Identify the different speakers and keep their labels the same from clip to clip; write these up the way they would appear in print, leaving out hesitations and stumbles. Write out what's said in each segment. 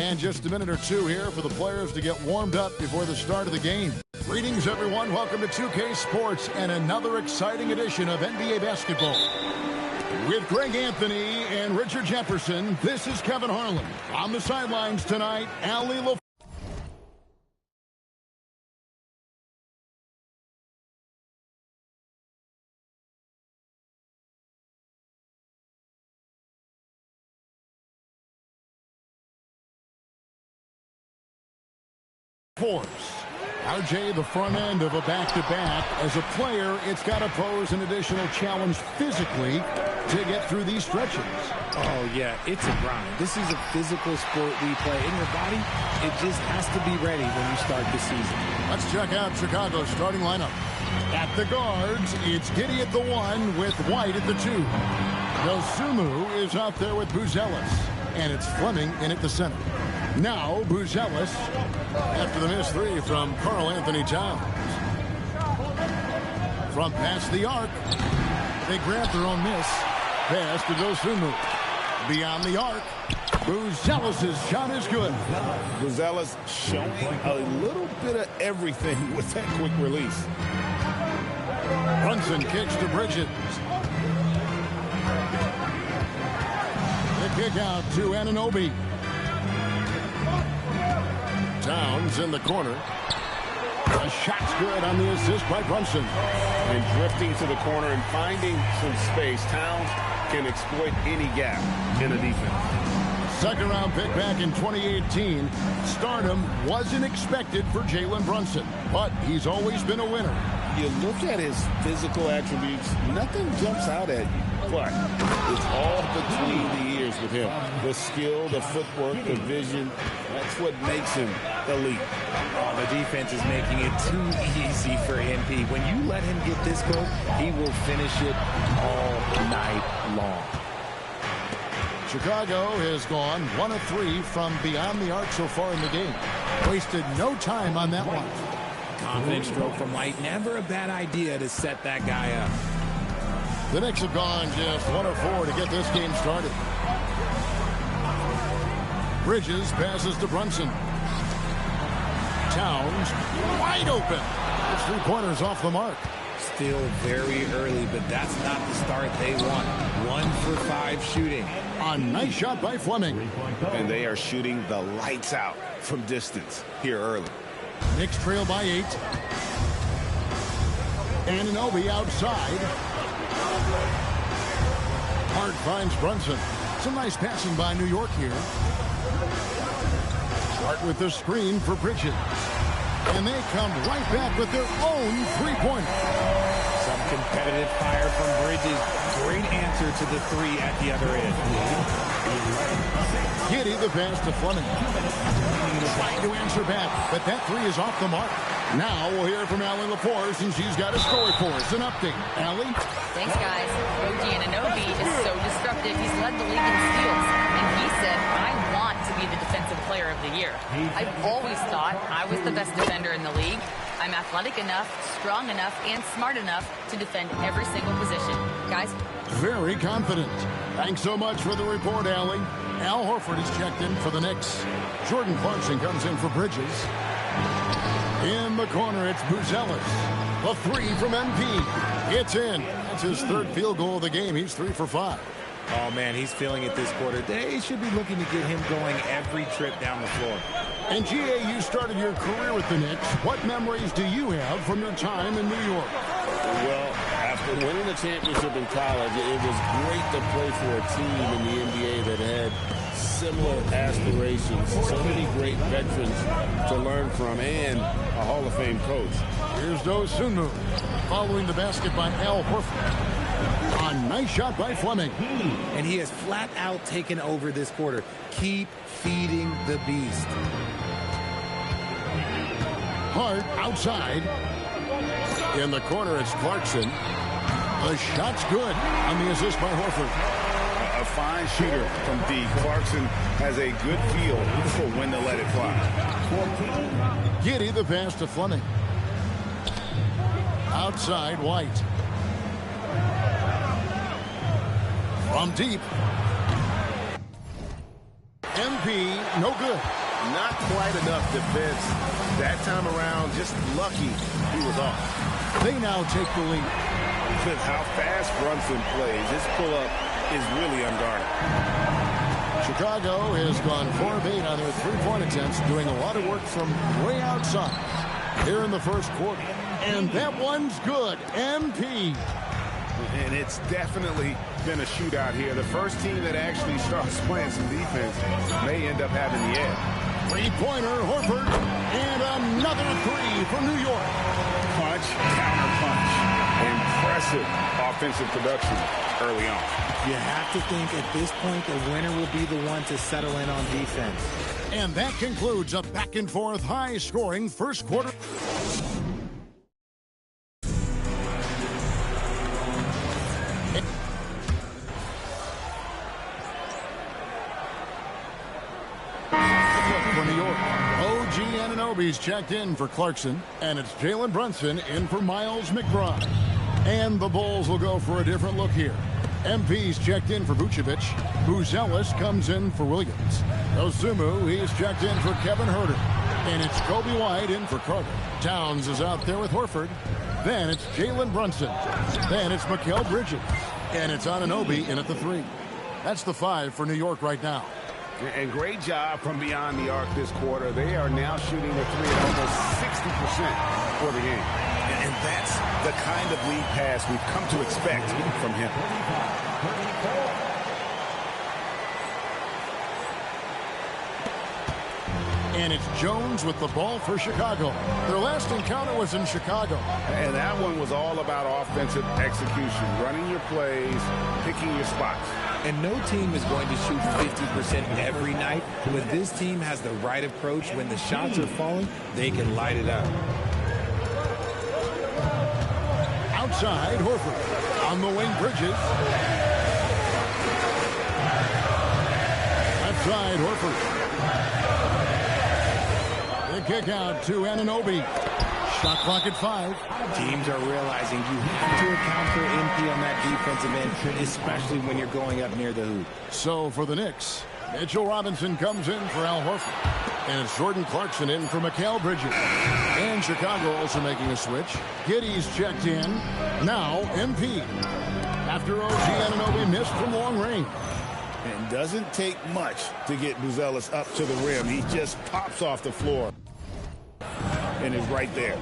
Speaker 1: And just a minute or two here for the players to get warmed up before the start of the game. Greetings, everyone. Welcome to 2K Sports and another exciting edition of NBA basketball. With Greg Anthony and Richard Jefferson, this is Kevin Harlan. On the sidelines tonight, Allie LaFleur. RJ, the front end of a back-to-back. As a player, it's got to pose an additional challenge physically to get through these stretches.
Speaker 2: Oh, yeah, it's a grind. This is a physical sport we play. In your body, it just has to be ready when you start the season.
Speaker 1: Let's check out Chicago's starting lineup. At the guards, it's Giddey at the 1 with White at the 2. Dosunmu is out there with Buzelis, and it's Fleming in at the center. Now, Buzelis, after the missed 3 from Karl Anthony Towns. From past the arc, they grab their own miss. Pass to Dosunmu. Beyond the arc, Buzelis' shot is good.
Speaker 3: Buzelis showing a little bit of everything with that quick release.
Speaker 1: Brunson kicks to Bridges. The kick out to Anunoby. Towns in the corner. The shot's good on the assist by Brunson.
Speaker 3: And drifting to the corner and finding some space, Towns can exploit any gap in a defense.
Speaker 1: Second round pick back in 2018. Stardom wasn't expected for Jalen Brunson, but he's always been a winner.
Speaker 3: You look at his physical attributes, nothing jumps out at you. But it's all between the ears with him. The skill, the footwork, the vision, that's what makes him elite.
Speaker 2: The defense is making it too easy for MP. When you let him get this goal, he will finish it all night long.
Speaker 1: Chicago has gone 1 of 3 from beyond the arc so far in the game. Wasted no time on that one.
Speaker 2: Confident stroke from White. Never a bad idea to set that guy up.
Speaker 1: The Knicks have gone just 1 of 4 to get this game started. Bridges passes to Brunson. Towns wide open. It's 3 pointers off the mark.
Speaker 2: Still very early, but that's not the start they want. 1 for 5 shooting.
Speaker 1: A nice shot by Fleming.
Speaker 3: And they are shooting the lights out from distance here early.
Speaker 1: Knicks trail by 8. Anunoby outside. Hart finds Brunson. Some nice passing by New York here. Hart with the screen for Bridges. And they come right back with their own 3-pointer.
Speaker 2: Some competitive fire from Bridges. Great answer to the 3 at the other end.
Speaker 1: Giddey the pass to Fleming. Trying to answer back, but that 3 is off the mark. Now we'll hear from Allie LaFleur since she's got a story for us. An update. Allie?
Speaker 4: Thanks, guys. OG Anunoby is so disruptive. He's led the league in steals. And he said, I want to be the defensive player of the year. I've always thought I was the best defender in the league. I'm athletic enough, strong enough, and smart enough to defend every single position. Guys?
Speaker 1: Very confident. Thanks so much for the report, Allie. Al Horford is checked in for the Knicks. Jordan Clarkson comes in for Bridges. In the corner, it's Buzelis. A 3 from MP. It's in. That's his 3rd field goal of the game. He's 3 for 5.
Speaker 2: Oh, man, he's feeling it this quarter. They should be looking to get him going every trip down the floor.
Speaker 1: And, GA, you started your career with the Knicks. What memories do you have from your time in New York?
Speaker 3: Well, after winning the championship in college, it was great to play for a team in the NBA that had similar aspirations. So many great veterans to learn from and a Hall of Fame coach.
Speaker 1: Here's Dosunmu following the basket by Al Horford. A nice shot by Fleming.
Speaker 2: And he has flat out taken over this quarter. Keep feeding the beast.
Speaker 1: Hart outside. In the corner, it's Clarkson. The shot's good on the assist by Horford.
Speaker 3: A fine shooter from D. Clarkson has a good feel for when to let it fly.
Speaker 1: Giddey the pass to Fleming. Outside, White. From deep. MP, no good.
Speaker 3: Not quite enough defense. That time around, just lucky he was off.
Speaker 1: They now take the lead.
Speaker 3: With how fast Brunson plays, his pull-up is really unguarded.
Speaker 1: Chicago has gone 4 of 8 on their three-point attempts, doing a lot of work from way outside here in the first quarter. And that one's good. MP.
Speaker 3: And it's definitely been a shootout here. The first team that actually starts playing some defense may end up having the edge.
Speaker 1: Three-pointer, Horford, and another three for New York.
Speaker 3: Punch, counter punch. Impressive offensive production early on.
Speaker 2: You have to think at this point the winner will be the one to settle in on defense.
Speaker 1: And that concludes a back-and-forth, high-scoring first quarter. For New York, OG Anunoby's checked in for Clarkson, and it's Jalen Brunson in for Miles McBride. And the Bulls will go for a different look here. MP's checked in for Vucevic. Buzelis comes in for Williams. Osumu, he's checked in for Kevin Huerter. And it's Kobe White in for Carter. Towns is out there with Horford. Then it's Jalen Brunson. Then it's Mikal Bridges. And it's Anunoby in at the 3. That's the 5 for New York right now.
Speaker 3: And great job from beyond the arc this quarter. They are now shooting the 3 at almost 60% for the game. And that's the kind of lead pass we've come to expect from him.
Speaker 1: And it's Jones with the ball for Chicago. Their last encounter was in Chicago.
Speaker 3: And that one was all about offensive execution, running your plays, picking your spots.
Speaker 2: And no team is going to shoot 50% every night. When this team has the right approach, when the shots are falling, they can light it up.
Speaker 1: Outside, Horford. On the wing, Bridges. Left side, Horford. The kick out to Anunoby. Shot clock at 5.
Speaker 2: Teams are realizing you have to account for MP on that defensive end, especially when you're going up near the hoop.
Speaker 1: So for the Knicks, Mitchell Robinson comes in for Al Horford. And it's Jordan Clarkson in for Mikal Bridges. And Chicago also making a switch. Giddey's checked in. Now MP. After OG Anunoby missed from long range.
Speaker 3: And doesn't take much to get Buzelis up to the rim. He just pops off the floor. And is right there.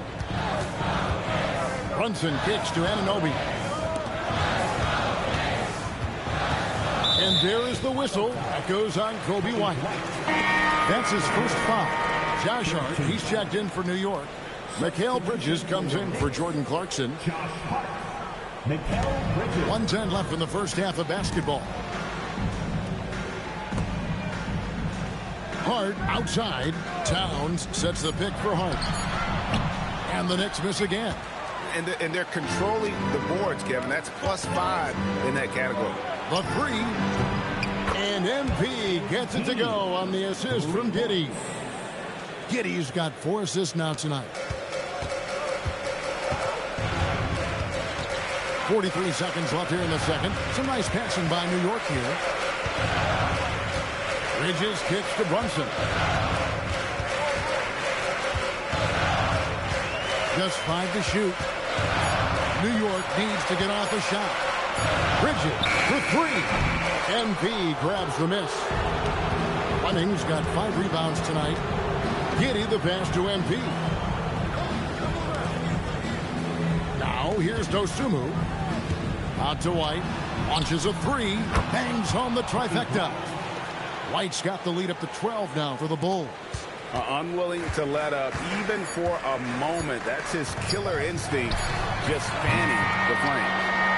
Speaker 1: Brunson kicks to Anunoby. And there is the whistle. That goes on Kobe White. That's his first foul. Josh Hart, he's checked in for New York. Mikal Bridges comes in for Jordan Clarkson. 1:10 left in the first half of basketball. Hart outside. Towns sets the pick for Hart. And the Knicks miss again.
Speaker 3: And they're controlling the boards, Kevin. That's +5 in that category.
Speaker 1: The 3. And MP gets it to go on the assist from Giddey. Giddey's got 4 assists now tonight. 43 seconds left here in the second. Some nice passing by New York here. Bridges kicks to Brunson. Just 5 to shoot. New York needs to get off a shot. Bridges for 3. MP grabs the miss. Fleming's got 5 rebounds tonight. Giddey the pass to MP. Now here's Dosunmu. Out to White. Launches a 3. Bangs home the trifecta. White's got the lead up to 12 now for the Bulls.
Speaker 3: Unwilling to let up even for a moment. That's his killer instinct, just fanning the flame.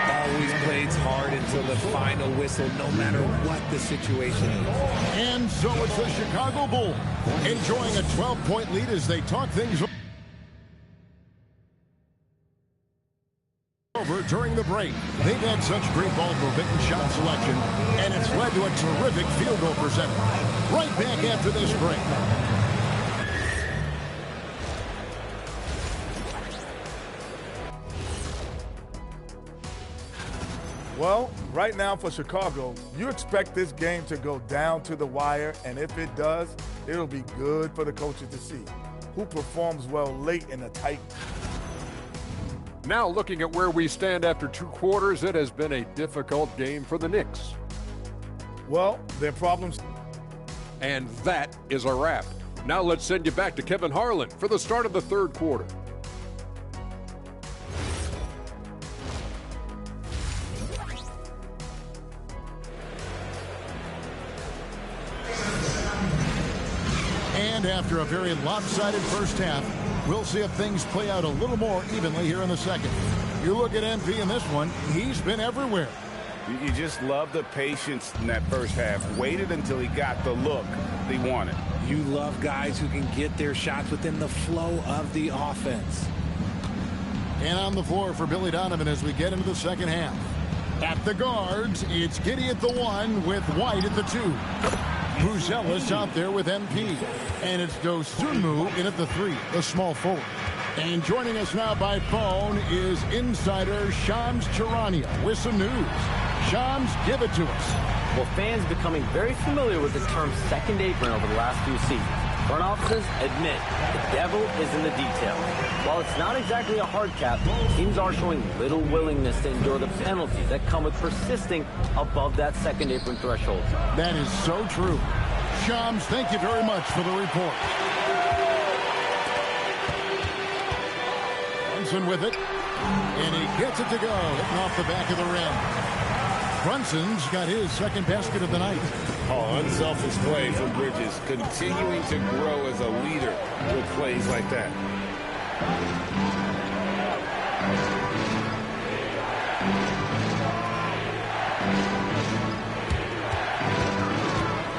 Speaker 2: Always plays hard until the final whistle, no matter what the situation is.
Speaker 1: And so it's the Chicago Bulls enjoying a 12-point lead as they talk things over during the break. They've had such great ball movement and shot selection, and it's led to a terrific field goal percentage. Right back after this break.
Speaker 5: Well, right now for Chicago, you expect this game to go down to the wire, and if it does, it'll be good for the coaches to see who performs well late in a tight.
Speaker 6: Now looking at where we stand after 2 quarters, it has been a difficult game for the Knicks.
Speaker 5: Well, their problems.
Speaker 6: And that is a wrap. Now let's send you back to Kevin Harlan for the start of the 3rd quarter.
Speaker 1: And after a very lopsided first half, we'll see if things play out a little more evenly here in the second. You look at MP in this one, he's been everywhere.
Speaker 3: You just love the patience in that first half. Waited until he got the look he wanted.
Speaker 2: You love guys who can get their shots within the flow of the offense.
Speaker 1: And on the floor for Billy Donovan as we get into the second half. At the guards, it's Giddey at the 1 with White at the 2. Buzelis out there with MP. And it's Dosunmu in at the 3, the small forward. And joining us now by phone is insider Shams Charania with some news. Shams, give it to us.
Speaker 7: Well, fans becoming very familiar with the term second apron over the last few seasons. Front offices admit the devil is in the details. While it's not exactly a hard cap, teams are showing little willingness to endure the penalties that come with persisting above that second apron threshold.
Speaker 1: That is so true. Shams, thank you very much for the report. Brunson with it, and he gets it to go, hitting off the back of the rim. Brunson's got his second basket of the night.
Speaker 3: Oh, unselfish play from Bridges, continuing to grow as a leader with plays like that.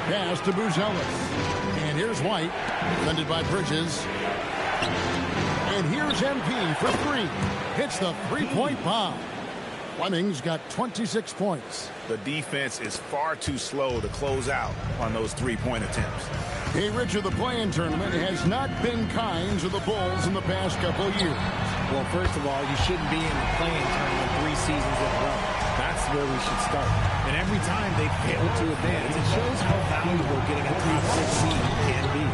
Speaker 1: Pass to Buzelis. And here's White, defended by Bridges. And here's MP for 3. Hits the 3-point bomb. Fleming's got 26 points.
Speaker 8: The defense is far too slow to close out on those 3-point attempts.
Speaker 1: Hey, Richard, the play-in tournament has not been kind to the Bulls in the past couple of years.
Speaker 2: Well, first of all, you shouldn't be in the play-in tournament 3 seasons in a row. That's where we should start. And every time they fail to advance, it shows how valuable getting a top 6 seed can be.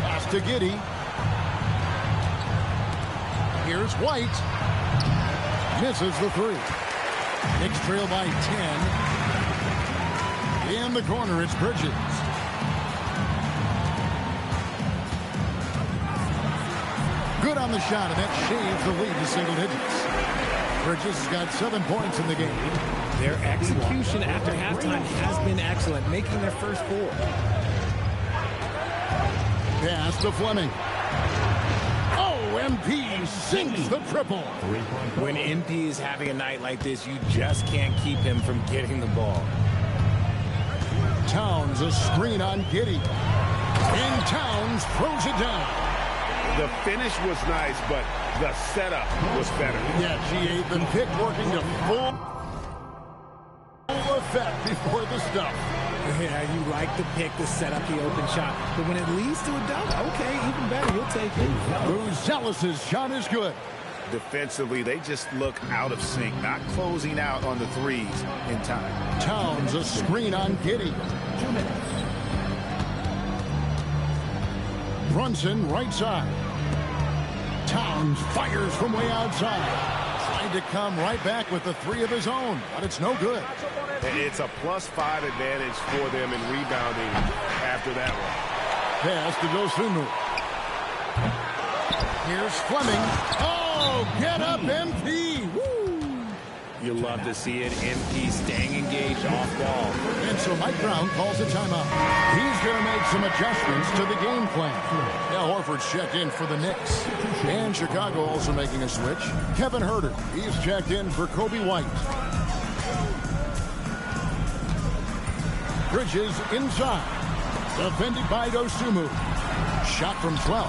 Speaker 1: Pass to Giddey. Here's White. Misses the 3. Knicks trail by 10. In the corner, it's Bridges. Good on the shot, and that shaves the lead to single digits. Bridges has got 7 points in the game.
Speaker 2: Their execution after halftime has been excellent, making their first 4.
Speaker 1: Pass to Fleming. MP sinks the triple.
Speaker 2: When MP is having a night like this, you just can't keep him from getting the ball.
Speaker 1: Towns, a screen on Giddey. And Towns throws it down.
Speaker 3: The finish was nice, but the setup was better.
Speaker 1: Yeah, G8, the pick working to full effect before the stuff.
Speaker 2: Yeah, you like the pick to set up the open shot. But when it leads to a dunk, okay, even better, you'll take it.
Speaker 1: Buzelis' shot is good.
Speaker 8: Defensively, they just look out of sync, not closing out on the threes in time.
Speaker 1: Towns, a screen on Giddey. Brunson, right side. Towns fires from way outside. Trying to come right back with the 3 of his own, but it's no good.
Speaker 3: It's a +5 advantage for them in rebounding after that one.
Speaker 1: Pass to Dosunmu. Here's Fleming. Oh, get up, MP. Woo.
Speaker 2: You love to see it. MP staying engaged off ball.
Speaker 1: And so Mike Brown calls a timeout. He's going to make some adjustments to the game plan. Al Horford's checked in for the Knicks. And Chicago also making a switch. Kevin Huerter, he's checked in for Kobe White. Bridges inside. Defended by Dosunmu. Shot from 12.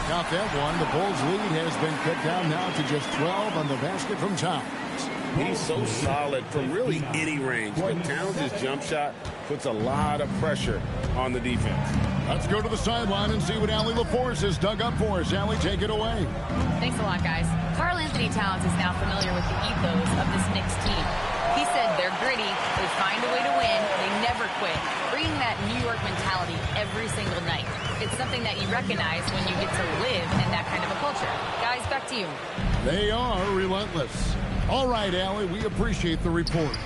Speaker 1: Got that one. The Bulls' lead has been cut down now to just 12 on the basket from Towns.
Speaker 3: He's so solid from really any range, but Towns' jump shot puts a lot of pressure on the defense.
Speaker 1: Let's go to the sideline and see what Allie LaForce has dug up for us. Allie, take it away.
Speaker 4: Thanks a lot, guys. Karl Anthony Towns is now familiar with the ethos of this Knicks team. He said they're gritty, they find a way to win, they never quit, bringing that New York mentality every single night. It's something that you recognize when you get to live in that kind of a culture. Guys, back to you.
Speaker 1: They are relentless. All right, Allie, we appreciate the report.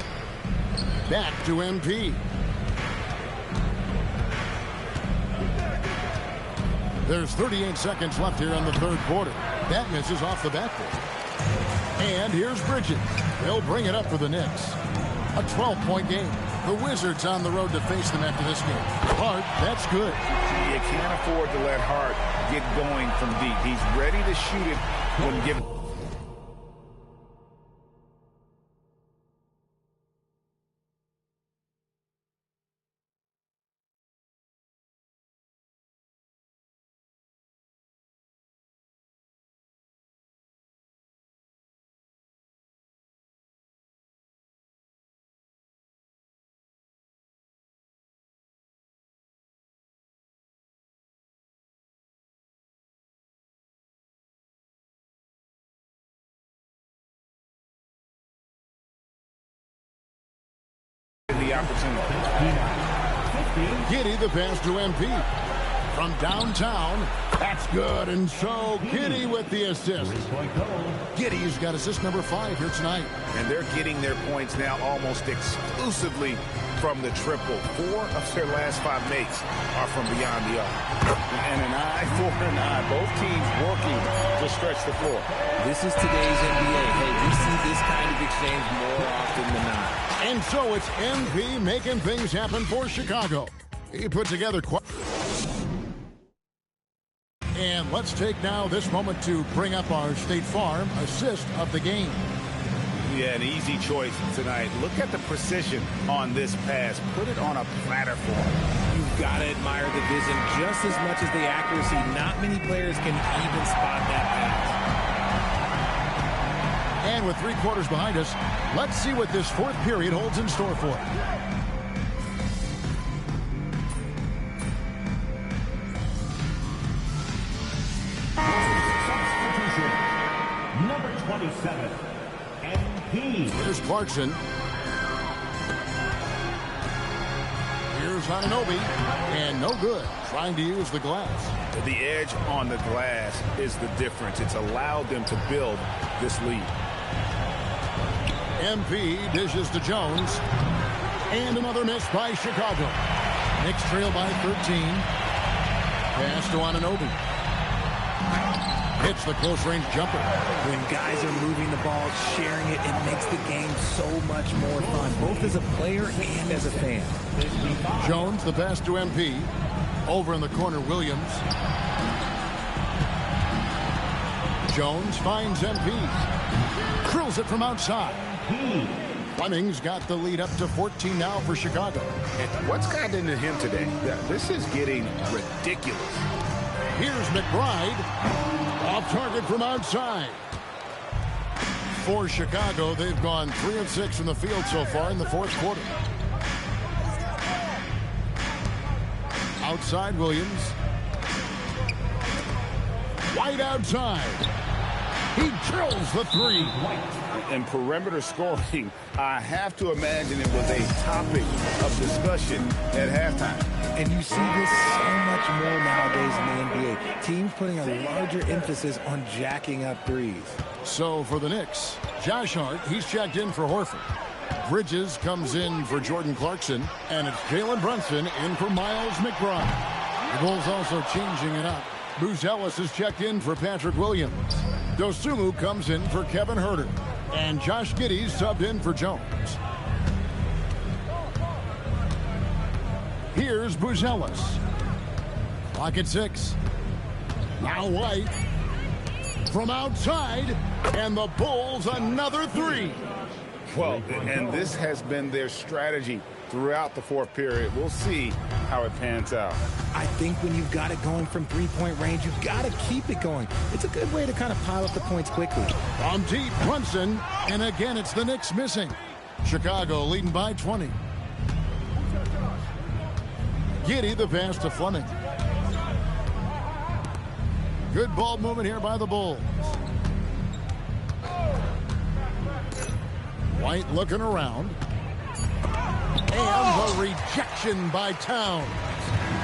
Speaker 1: Back to MP. There's 38 seconds left here in the third quarter. That misses off the backboard. And here's Bridges. They'll bring it up for the Knicks. A 12-point game. The Wizards on the road to face them after this game. Hart, that's good.
Speaker 8: You can't afford to let Hart get going from deep. He's ready to shoot it when given. The opportunity.
Speaker 1: Giddey the pass to MP. From downtown, that's good. And so Giddey with the assist. Giddey's got assist number 5 here tonight.
Speaker 8: And they're getting their points now almost exclusively from the triple. 4 of their last 5 makes are from beyond the arc. And an eye for an eye. Both teams working to stretch the floor.
Speaker 2: This is today's NBA. Hey, we see this kind of exchange more often than not.
Speaker 1: And so it's MP making things happen for Chicago. He put together quite... And let's take now this moment to bring up our State Farm assist of the game.
Speaker 8: Yeah, an easy choice tonight. Look at the precision on this pass. Put it on a platter for him.
Speaker 2: You've got to admire the vision just as much as the accuracy. Not many players can even spot that pass.
Speaker 1: And with 3 quarters behind us, let's see what this fourth period holds in store for.
Speaker 9: Number 27, MP.
Speaker 1: Here's Clarkson. Here's Anunoby. And no good. Trying to use the glass.
Speaker 8: The edge on the glass is the difference. It's allowed them to build this lead.
Speaker 1: MP dishes to Jones. And another miss by Chicago. Knicks trail by 13. Pass to Anunoby. Hits the close-range jumper.
Speaker 2: When guys are moving the ball, sharing it, it makes the game so much more fun, both as a player and as a fan.
Speaker 1: Jones, the pass to MP. Over in the corner, Williams. Jones finds MP. Drills it from outside. Fleming's got the lead up to 14 now for Chicago.
Speaker 8: And what's gotten into him today? This is getting ridiculous.
Speaker 1: Here's McBride. Off target from outside. For Chicago, they've gone 3 of 6 from the field so far in the fourth quarter. Outside, Williams. White outside. He drills the 3.
Speaker 8: And perimeter scoring, I have to imagine it was a topic of discussion at halftime.
Speaker 2: And you see this so much more nowadays in the NBA. Teams putting a larger emphasis on jacking up threes.
Speaker 1: So for the Knicks, Josh Hart, he's checked in for Horford. Bridges comes in for Jordan Clarkson. And it's Jalen Brunson in for Miles McBride. The Bulls also changing it up. Buzelis is checked in for Patrick Williams. Dosunmu comes in for Kevin Huerter. And Josh Giddey's subbed in for Jones. Here's Buzelis. Clock at 6. Now White. From outside. And the Bulls another 3.
Speaker 8: Well, and this has been their strategy throughout the fourth period. We'll see how it pans out.
Speaker 2: I think when you've got it going from three-point range, you've got to keep it going. It's a good way to kind of pile up the points quickly.
Speaker 1: From deep, Brunson. And again, it's the Knicks missing. Chicago leading by 20. Giddey the pass to Fleming. Good ball movement here by the Bulls. White looking around. And the rejection by Towns.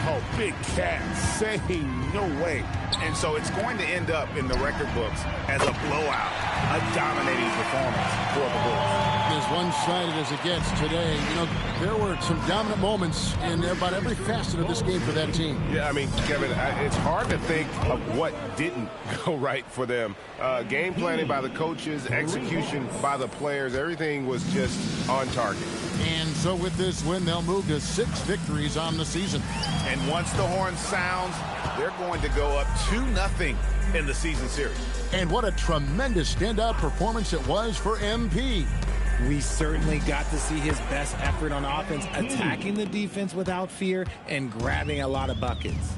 Speaker 8: Oh, big cat saying no way. And so it's going to end up in the record books as a blowout, a dominating performance for the Bulls.
Speaker 1: As one-sided as it gets today, you know, there were some dominant moments in about every facet of this game for that team.
Speaker 10: Yeah, I mean, Kevin, it's hard to think of what didn't go right for them. Game planning by the coaches, execution by the players, everything was just on target.
Speaker 1: And so with this win, they'll move to 6 victories on the season.
Speaker 8: And once the horn sounds, they're going to go up 2-0 in the season series.
Speaker 1: And what a tremendous standout performance it was for MP.
Speaker 2: We certainly got to see his best effort on offense, attacking the defense without fear and grabbing a lot of buckets.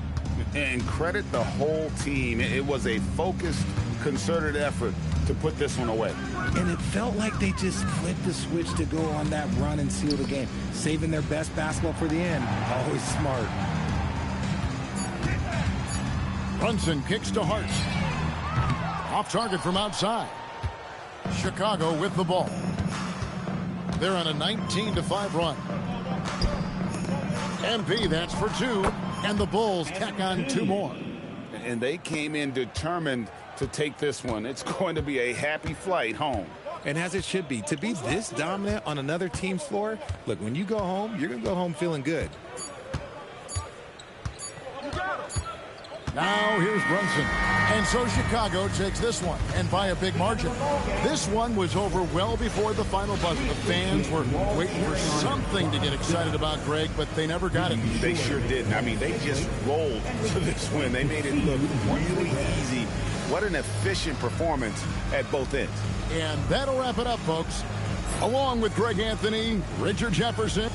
Speaker 8: And credit the whole team. It was a focused, concerted effort to put this one away.
Speaker 2: And it felt like they just flipped the switch to go on that run and seal the game. Saving their best basketball for the end. Always smart.
Speaker 1: Brunson kicks to Hart. Off target from outside. Chicago with the ball. They're on a 19-5 run. MP, that's for 2. And the Bulls tack on 2 more.
Speaker 8: And they came in determined to take this one. It's going to be a happy flight home.
Speaker 2: And as it should be. To be this dominant on another team's floor, look, when you go home, you're going to go home feeling good.
Speaker 1: Now here's Brunson. And so Chicago takes this one, and by a big margin. This one was over well before the final buzzer. The fans were waiting for something to get excited about, Greg, but they never got it.
Speaker 8: They sure didn't. I mean, they just rolled to this win. They made it look really easy. What an efficient performance at both ends.
Speaker 1: And that'll wrap it up, folks. Along with Greg Anthony, Richard Jefferson.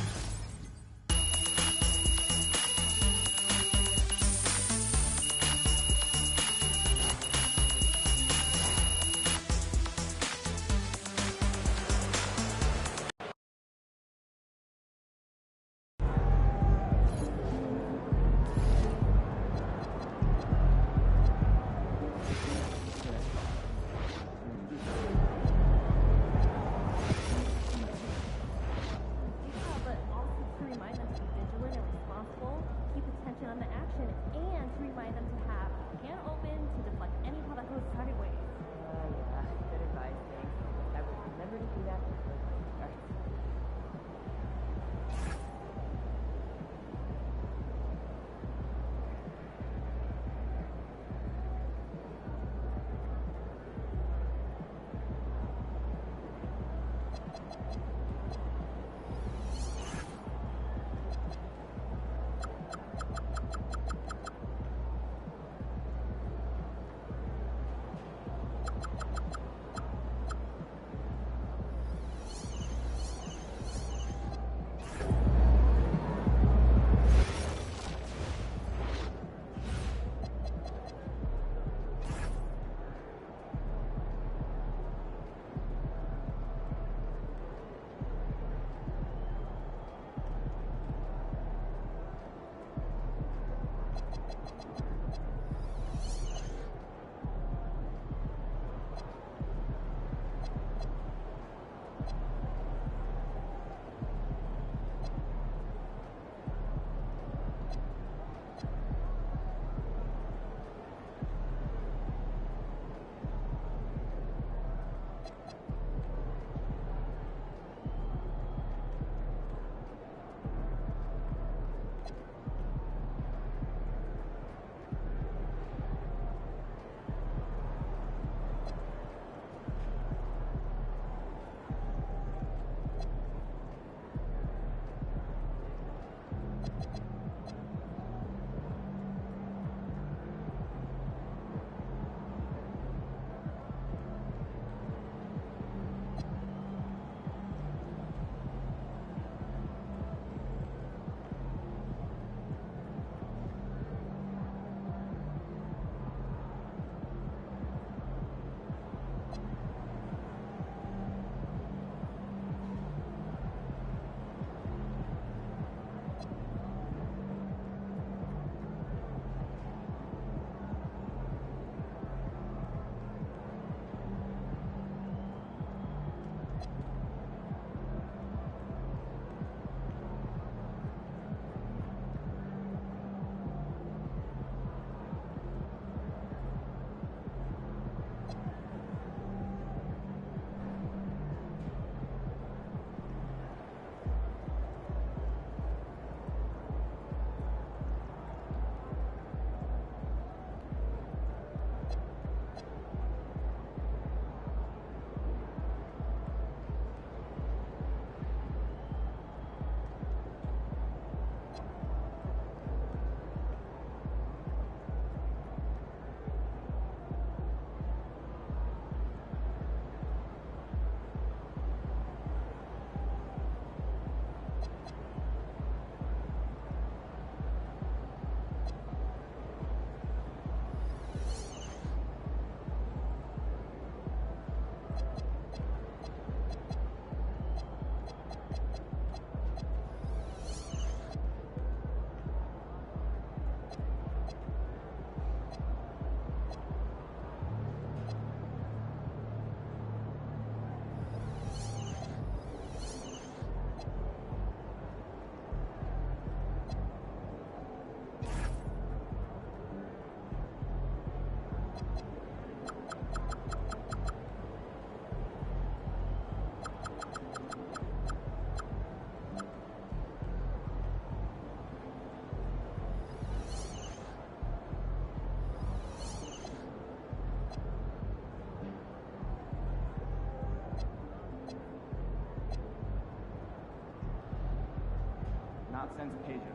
Speaker 11: defends Peja?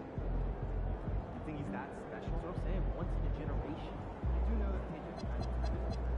Speaker 11: You think he's that special? That's what I'm saying. Once in a generation. I do know that Peja